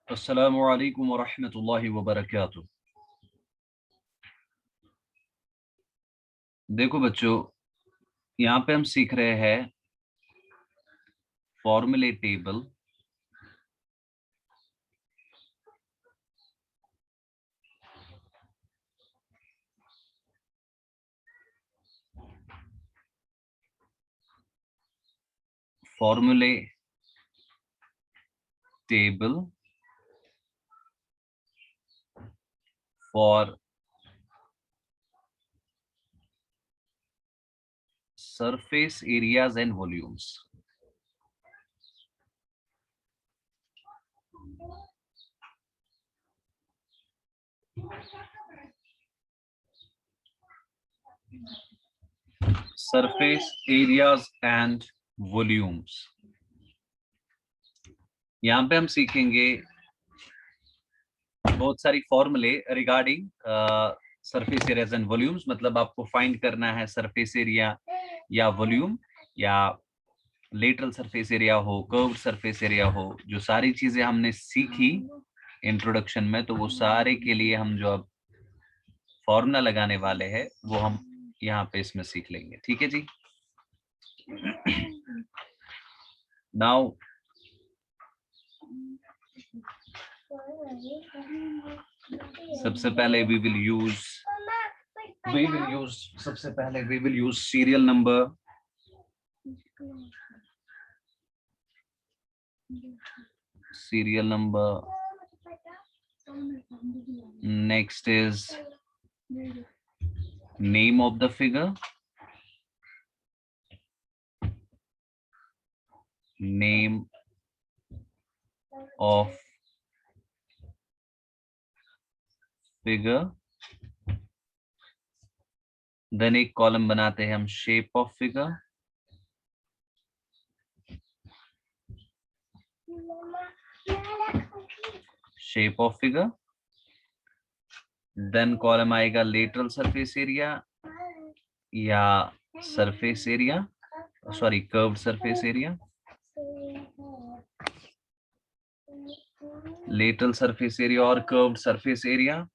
अस्सलामु अलैकुम वरहमतुल्लाहि वबरकातुह। देखो बच्चों, यहाँ पे हम सीख रहे हैं फॉर्मूले टेबल, फॉर्मूले table for surface areas and volumes। Surface areas and volumes. यहाँ पे हम सीखेंगे बहुत सारी फॉर्मूले regarding surface areas and volumes. मतलब आपको फाइंड करना है सरफेस एरिया या वॉल्यूम, या लेटरल सरफेस एरिया हो, कर्व्ड सरफेस एरिया हो। जो सारी चीजें हमने सीखी इंट्रोडक्शन में, तो वो सारे के लिए हम जो अब फॉर्मूला लगाने वाले हैं वो हम यहाँ पे इसमें सीख लेंगे। ठीक है जी। नाउ सबसे पहले we will use serial number. Next is name of the figure, name of figure। Then एक कॉलम बनाते हैं हम shape of figure, shape of figure. Then column आएगा लेटरल सरफेस एरिया या surface area, sorry curved surface area, lateral surface area और curved surface area.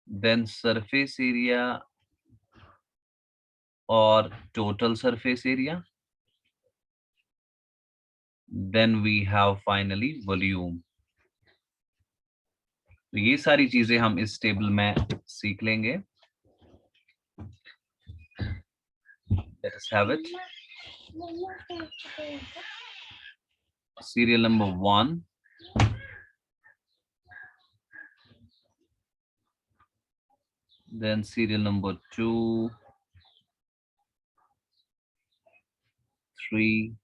Then surface area और total surface area. Then we have finally volume. तो ये सारी चीजें हम इस टेबल में सीख लेंगे। Let us have it. Serial number 1, then serial number 2, 3,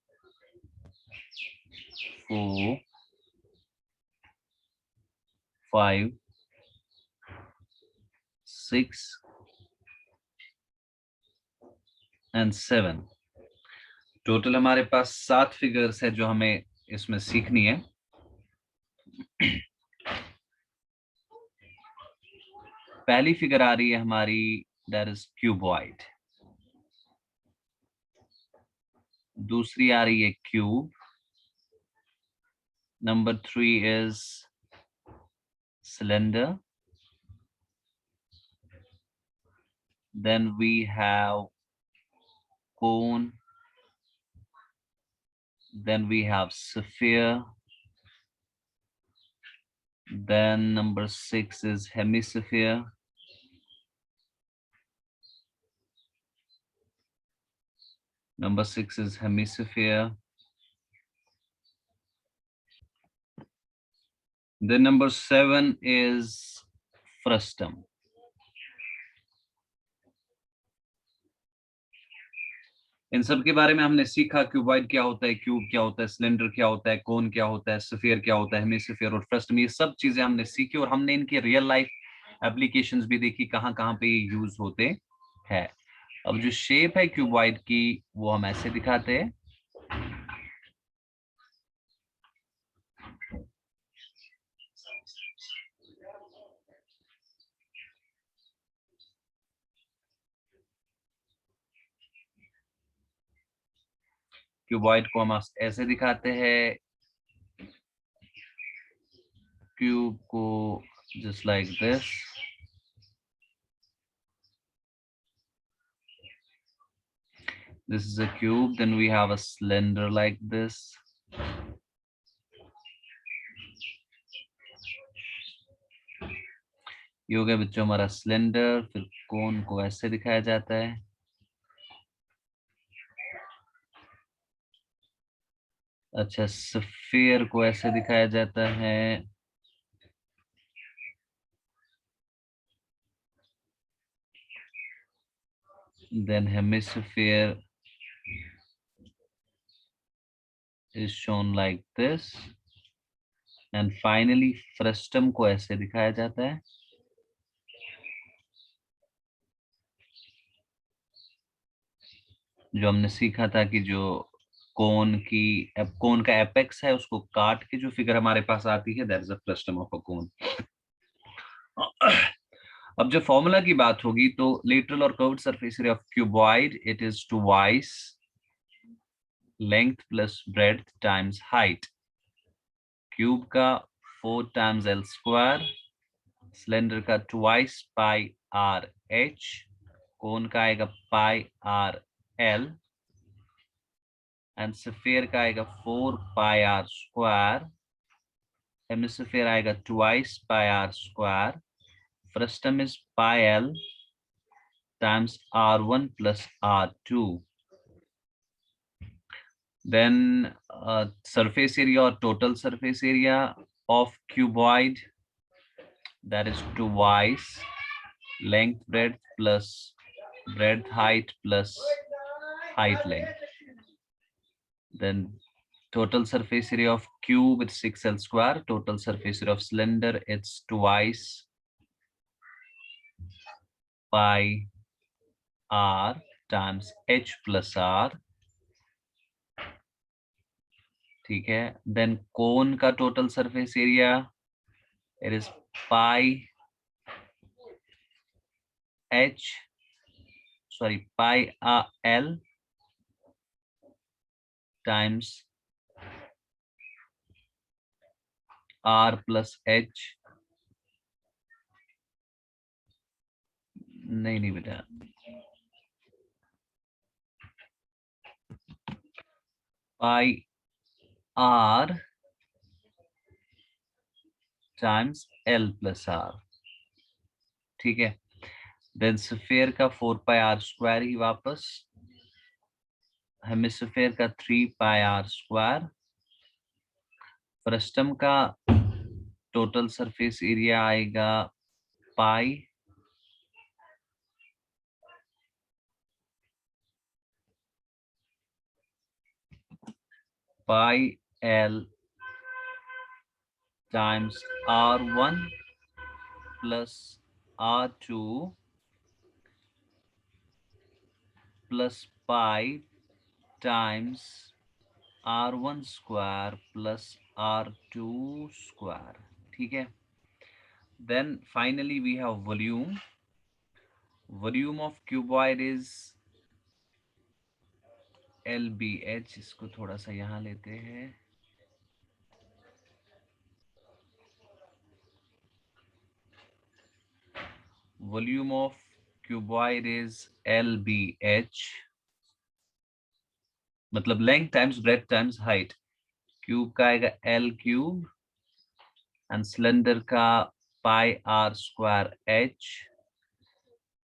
4, 5, 6 and 7। Total हमारे पास 7 फिगर्स है जो हमें इसमें सीखनी है। पहली फिगर आ रही है हमारी, दैट इज क्यूबॉइड। दूसरी आ रही है cube. Number 3 is cylinder. Then we have cone, then we have sphere, then number 6 is hemisphere, number 6 is hemisphere, then number 7 is frustum। इन सब के बारे में हमने सीखा, क्यूबॉइड क्या होता है, क्यूब क्या होता है, सिलेंडर क्या होता है, कोन क्या होता है, स्फीयर क्या होता है, हेमिस्फीयर और फ्रस्टम। ये सब चीजें हमने सीखी और हमने इनके रियल लाइफ एप्लीकेशंस भी देखी, कहाँ-कहाँ पे ये यूज होते हैं। अब जो शेप है क्यूबॉइड की वो हम ऐसे दिखाते हैं। क्यूबॉइड को हम ऐसे दिखाते हैं। क्यूब को just like this, this is a cube, then we have a cylinder like this, ये हो गया बच्चों हमारा सिलेंडर। फिर कोन को ऐसे दिखाया जाता है, अच्छा स्फीयर को ऐसे दिखाया जाता है, then hemisphere is shown like this, and finally frustum को ऐसे दिखाया जाता है, जो हमने सीखा था कि जो कोन का एपेक्स है उसको काट के जो फिगर हमारे पास आती है, that is a frustum of a cone. अब जब फॉर्मूला की बात होगी तो लेटरल और curved surface area of cuboid it is twice length plus breadth times height. Cube का 4 टाइम्स एल स्क्वायर, सिलेंडर का twice pi R H, cone का आएगा pi R L, and sphere का आएगा 4 पाई आर स्क्वायर, हेमिस्फीयर आएगा twice pi R square, frustum is pi L times r1 plus r2. Then surface area or total surface area of cuboid, that is twice length breadth plus breadth height plus height length. Then total surface area of cube it's 6l square, total surface area of cylinder it's twice pi r times h plus r, ठीक है। Then cone का total surface area it is pi L times R plus H, नहीं बेटा, pi R times L plus R, ठीक है। Then sphere का 4 pi R square ही वापस, hemisphere का 3 पाई आर स्क्वायर, फ्रस्टम का टोटल सरफेस एरिया आएगा पाई L times r1 plus r2 plus pi times r1 square plus r2 square, ठीक है। Then finally we have volume. Volume of cuboid is LBH, इसको थोड़ा सा यहाँ लेते हैं, volume of cuboid is LBH, मतलब length times breadth times height. Cube का आएगा L क्यूब एंड सिलेंडर का pi R square H,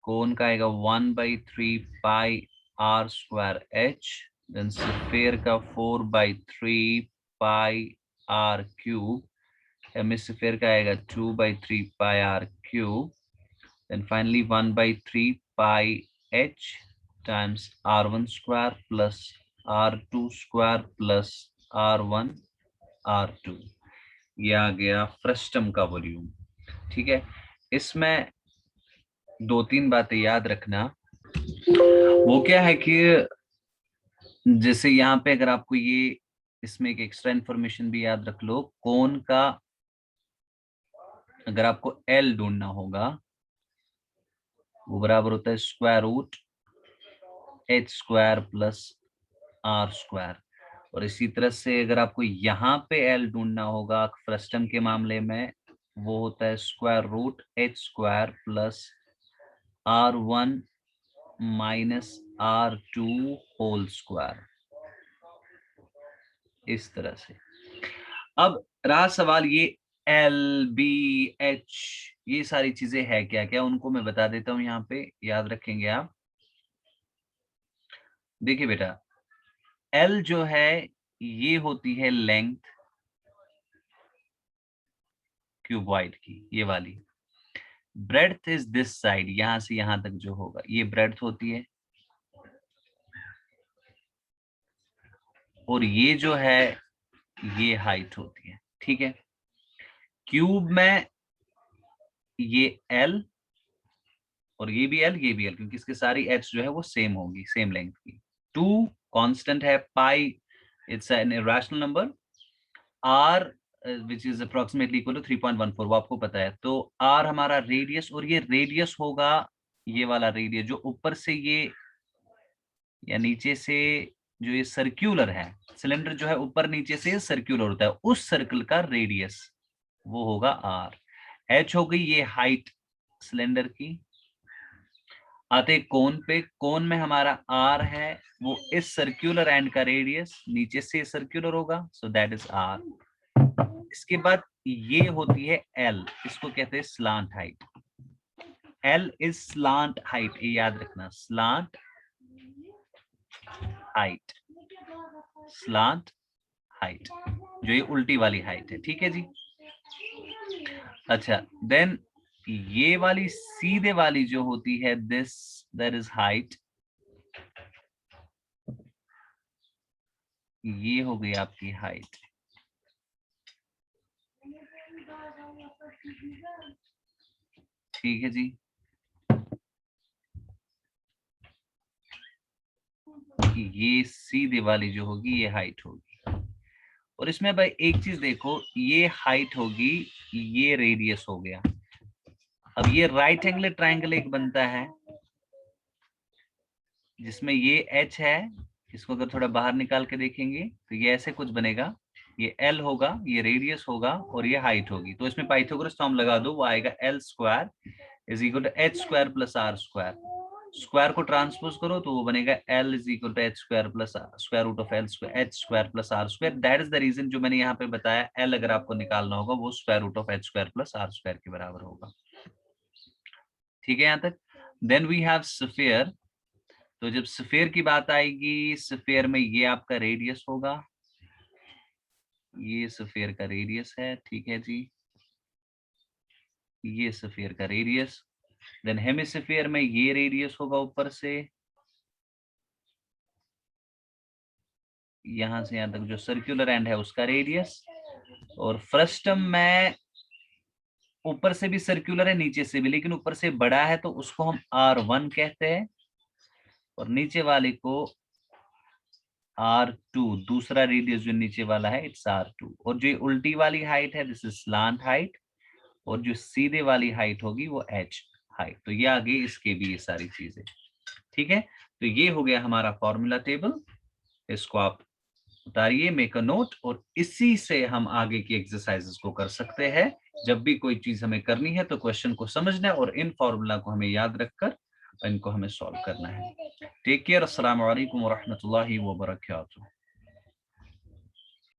cone का आएगा 1/3 pi R square H, then sphere का 4/3 पाई आर क्यूब, हेमिस्फीयर का आएगा 2/3 pi R cube, then finally 1/3 pi h times r1 square plus r2 square plus r1 r2, ये आ गया frustum का volume, ठीक है। इसमें 2-3 बातें याद रखना, वो क्या है कि जैसे यहाँ पे अगर आपको ये इसमें एक एक्स्ट्रा इंफॉर्मेशन भी याद रख लो, कोन का अगर आपको L ढूंढना होगा वो बराबर होता है square root H square plus R square, और इसी तरह से अगर आपको यहाँ पे L ढूंढना होगा फ्रस्टम के मामले में वो होता है square root H square plus R1 minus R2 whole square, इस तरह से। अब रहा सवाल ये एल बी एच, ये सारी चीजें है क्या क्या, उनको मैं बता देता हूं यहाँ पे, याद रखेंगे आप। देखिए बेटा, एल जो है ये होती है लेंथ क्यूबॉइड की, ये वाली। ब्रेड्थ इज दिस साइड, यहां से यहां तक जो होगा ये ब्रेड्थ होती है, और ये जो है ये हाइट होती है, ठीक है। क्यूब में ये एल और ये भी एल, ये भी एल, क्योंकि इसके सारी एच जो है वो सेम होगी, सेम लेंथ की। 2 कांस्टेंट है, pi it's an irrational number, R which is approximately equal to 3.14, वो आपको पता है। तो आर हमारा रेडियस, और ये रेडियस होगा ये वाला रेडियस जो ऊपर से ये या नीचे से जो ये सर्क्यूलर है, सिलेंडर जो है ऊपर नीचे से सर्क्यूलर होता है, उस सर्कल का रेडियस वो होगा आर। एच हो गई ये हाइट सिलेंडर की। आते कोन पे, कोन में हमारा आर है, वो इस सर्क्यूलर एंड का रेडियस नीचे से सर्क्यूलर होगा, सो दैट इज आर। इसके बाद ये होती है एल, इसको कहते हैं slant height. L is slant height, ये याद रखना, स्लांट हाइट, स्लांट हाइट, जो ये उल्टी वाली हाइट है, ठीक है जी। अच्छा, देन ये वाली सीधे वाली जो होती है दिस, दैट इज हाइट, ये हो गई आपकी हाइट, ठीक है जी। ये सीधे वाली जो होगी ये हाइट होगी, और इसमें भाई एक चीज देखो, ये हाइट होगी, ये रेडियस हो गया। अब ये राइट एंगल ट्रायंगल एक बनता है जिसमें ये एच है, इसको अगर थोड़ा बाहर निकाल के देखेंगे तो ये ऐसे कुछ बनेगा, ये एल होगा, ये रेडियस होगा, और ये हाइट होगी। तो इसमें पाइथागोरस फॉर्म लगा दो, वो आएगा L square is equal to H square plus R square. Square को ट्रांसपोज करो तो वो बनेगा L is equal to H square plus square root of L square H square plus R square. That is the reason जो मैंने यहाँ पे बताया, एल अगर आपको निकालना होगा वो square root of H square plus R square के बराबर होगा, ठीक है यहाँ तक। Then we have sphere. तो जब स्फीयर की बात आएगी, स्फीयर में ये आपका रेडियस होगा, ये स्फीयर का रेडियस है, ठीक है जी, ये स्फीयर का रेडियस। देन हेमिस्फीयर में ये रेडियस होगा ऊपर से, यहां से यहां तक जो सर्कुलर एंड है उसका रेडियस। और फ्रस्टम में ऊपर से भी सर्कुलर है नीचे से भी, लेकिन ऊपर से बड़ा है तो उसको हम R1 कहते हैं, और नीचे वाले को R2, दूसरा रेडियस जो नीचे वाला है इट्स R2। और जो उल्टी वाली हाइट है दिस इज स्लांट हाइट, और जो सीधे वाली हाइट होगी वो H हाइट। तो ये आगे इसके भी ये सारी चीजें, ठीक है। तो ये हो गया हमारा फॉर्मूला टेबल, इसको आप उतारिए, मेक अ नोट, और इसी से हम आगे की एक्सरसाइजेस को कर सकते हैं। जब भी कोई चीज हमें करनी है तो क्वेश्चन को समझना है और इन फॉर्मूला को हमें याद रखकर इनको हमें सॉल्व करना है। टेक केयर, अस्सलाम वालेकुम व रहमतुल्लाहि व बरकातहू।